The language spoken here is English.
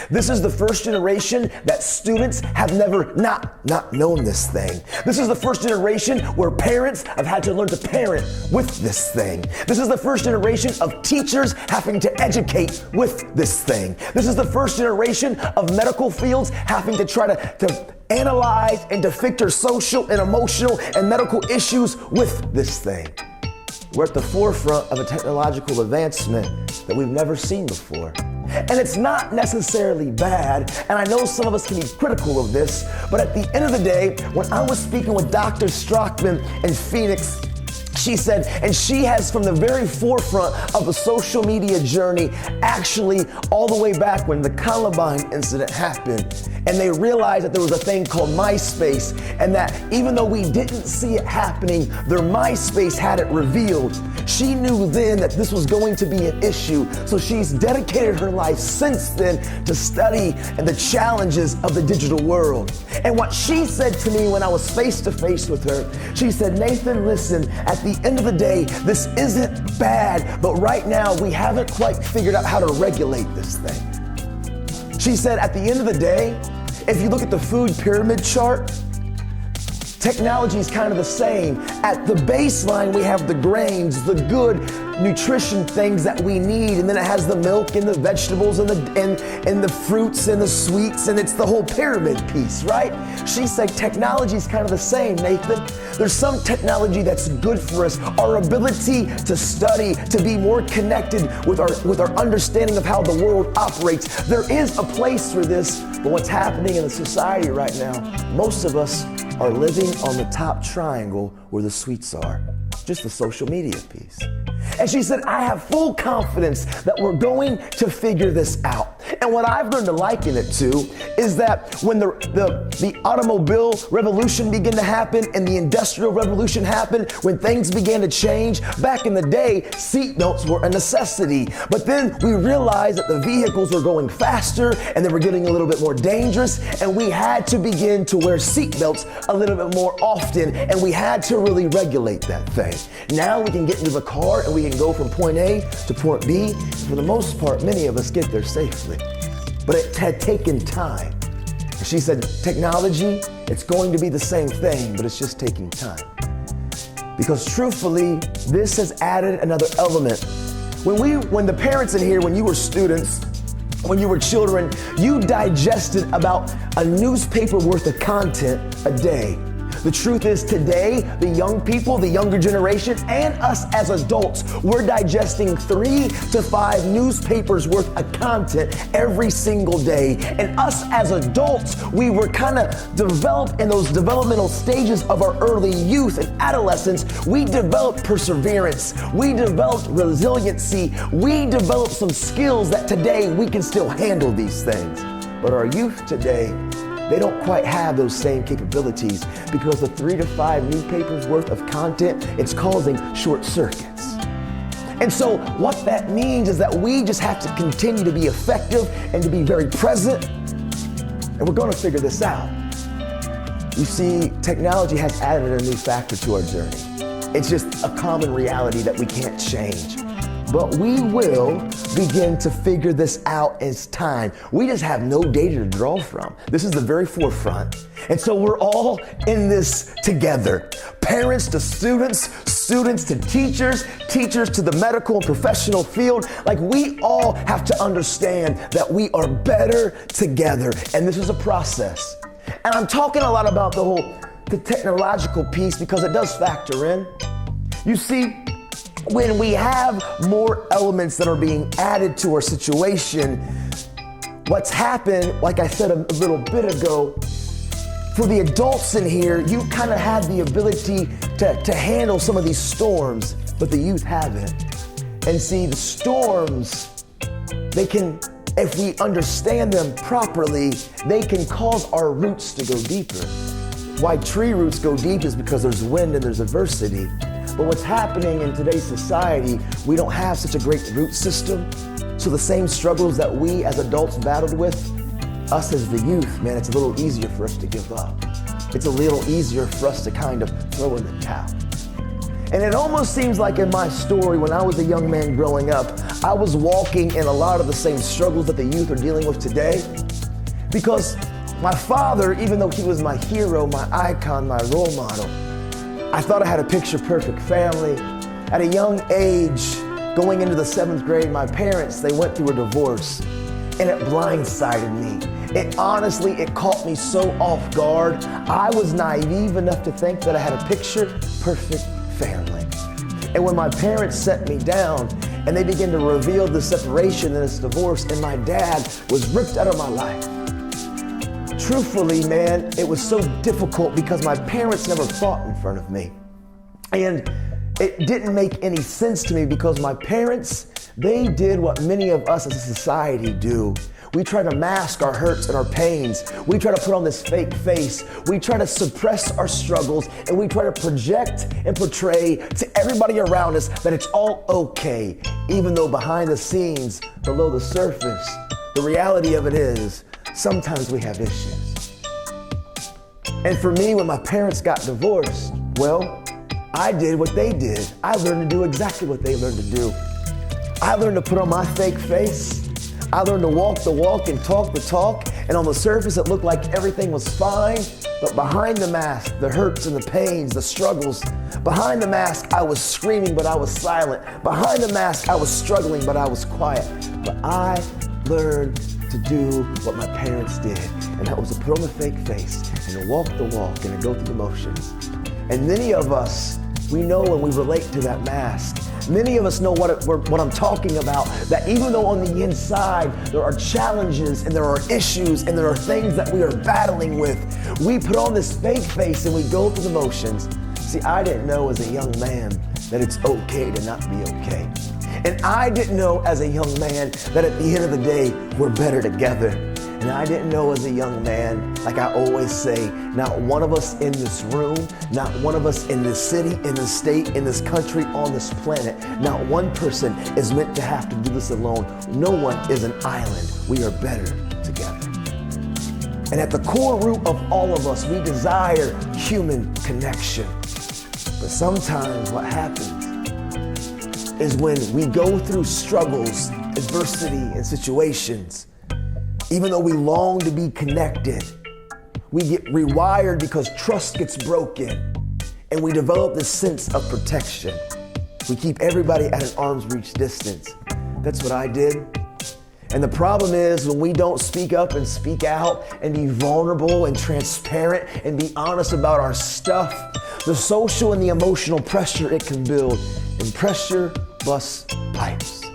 This is the first generation that students have never not known this thing. This is the first generation where parents have had to learn to parent with this thing. This is the first generation of teachers having to educate with this thing. This is the first generation of medical fields having to try to analyze and to fix their social and emotional and medical issues with this thing. We're at the forefront of a technological advancement that we've never seen before. And it's not necessarily bad, and I know some of us can be critical of this, but at the end of the day, when I was speaking with Dr. Strockman in Phoenix, she said, and she has from the very forefront of the social media journey, actually all the way back when the Columbine incident happened, and they realized that there was a thing called MySpace, and that even though we didn't see it happening, their MySpace had it revealed. She knew then that this was going to be an issue, so she's dedicated her life since then to study and the challenges of the digital world. And what she said to me when I was face to face with her, she said, Nathan, listen, at the end of the day, this isn't bad, but right now we haven't quite figured out how to regulate this thing. She said, at the end of the day, if you look at the food pyramid chart, technology is kind of the same. At the baseline, we have the grains, the good nutrition things that we need, and then it has the milk and the vegetables and the fruits and the sweets, and it's the whole pyramid piece, right? She said technology is kind of the same, Nathan. There's some technology that's good for us. Our ability to study, to be more connected with our understanding of how the world operates. There is a place for this, but what's happening in the society right now, most of us are living on the top triangle where the sweets are, just the social media piece. And she said, I have full confidence that we're going to figure this out. And what I've learned to liken it to is that when the automobile revolution began to happen and the industrial revolution happened, when things began to change, back in the day, seatbelts were a necessity. But then we realized that the vehicles were going faster and they were getting a little bit more dangerous, and we had to begin to wear seatbelts a little bit more often, and we had to really regulate that thing. Now we can get into the car and we can go from point A to point B. For the most part, many of us get there safely. But it had taken time. She said, technology, it's going to be the same thing, but it's just taking time. Because truthfully, this has added another element. When the parents in here, when you were students, when you were children, you digested about a newspaper worth of content a day. The truth is today, the young people, the younger generation, and us as adults, we're digesting 3 to 5 newspapers worth of content every single day. And us as adults, we were kind of developed in those developmental stages of our early youth and adolescence. We developed perseverance. We developed resiliency. We developed some skills that today we can still handle these things. But our youth today, they don't quite have those same capabilities because the 3 to 5 newspapers worth of content, it's causing short circuits. And so what that means is that we just have to continue to be effective and to be very present, and we're going to figure this out. You see, technology has added a new factor to our journey. It's just a common reality that we can't change. But we will begin to figure this out as time. We just have no data to draw from. This is the very forefront. And so we're all in this together. Parents to students, students to teachers, teachers to the medical and professional field. Like, we all have to understand that we are better together. And this is a process. And I'm talking a lot about the technological piece because it does factor in. You see, when we have more elements that are being added to our situation, what's happened, like I said a little bit ago, for the adults in here, you kind of had the ability to handle some of these storms, but the youth haven't. And see, the storms, they can, if we understand them properly, they can cause our roots to go deeper. Why tree roots go deep is because there's wind and there's adversity. But what's happening in today's society, we don't have such a great root system. So the same struggles that we as adults battled with, us as the youth, man, it's a little easier for us to give up. It's a little easier for us to kind of throw in the towel. And it almost seems like in my story, when I was a young man growing up, I was walking in a lot of the same struggles that the youth are dealing with today. Because my father, even though he was my hero, my icon, my role model, I thought I had a picture-perfect family. At a young age, going into the 7th grade, my parents, they went through a divorce, and it blindsided me. It caught me so off guard. I was naive enough to think that I had a picture-perfect family. And when my parents set me down and they began to reveal the separation and this divorce, and my dad was ripped out of my life. Truthfully, man, it was so difficult because my parents never fought in front of me. And it didn't make any sense to me because my parents, they did what many of us as a society do. We try to mask our hurts and our pains. We try to put on this fake face. We try to suppress our struggles, and we try to project and portray to everybody around us that it's all okay, even though behind the scenes, below the surface, the reality of it is, sometimes we have issues. And for me, when my parents got divorced, well, I did what they did. I learned to do exactly what they learned to do. I learned to put on my fake face. I learned to walk the walk and talk the talk, and on the surface it looked like everything was fine, but behind the mask, the hurts and the pains, the struggles, behind the mask I was screaming but I was silent. Behind the mask I was struggling but I was quiet. But I learned to do what my parents did, and that was to put on the fake face and to walk the walk and to go through the motions. And many of us, we know when we relate to that mask. Many of us know what I'm talking about, that even though on the inside there are challenges and there are issues and there are things that we are battling with, we put on this fake face and we go through the motions. See, I didn't know as a young man that it's okay to not be okay. And I didn't know as a young man that at the end of the day, we're better together. And I didn't know as a young man, like I always say, not one of us in this room, not one of us in this city, in this state, in this country, on this planet, not one person is meant to have to do this alone. No one is an island. We are better together. And at the core root of all of us, we desire human connection. But sometimes what happens is when we go through struggles, adversity, and situations, even though we long to be connected, we get rewired because trust gets broken, and we develop this sense of protection. We keep everybody at an arm's reach distance. That's what I did. And the problem is when we don't speak up and speak out and be vulnerable and transparent and be honest about our stuff, the social and the emotional pressure it can build, and pressure busts pipes.